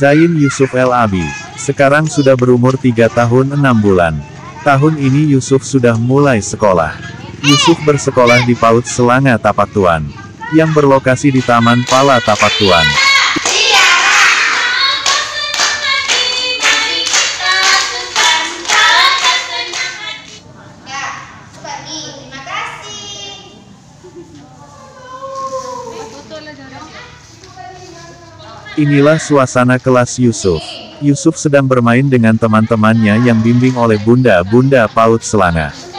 Zain Yusuf El Abi. Sekarang sudah berumur 3 tahun 6 bulan. Tahun ini Yusuf sudah mulai sekolah. Yusuf bersekolah di PAUD Selanga Tapak Tuan, yang berlokasi di Taman Pala Tapak Tuan. Inilah suasana kelas Yusuf. Yusuf sedang bermain dengan teman-temannya yang bimbing oleh bunda-bunda PAUD Selanga.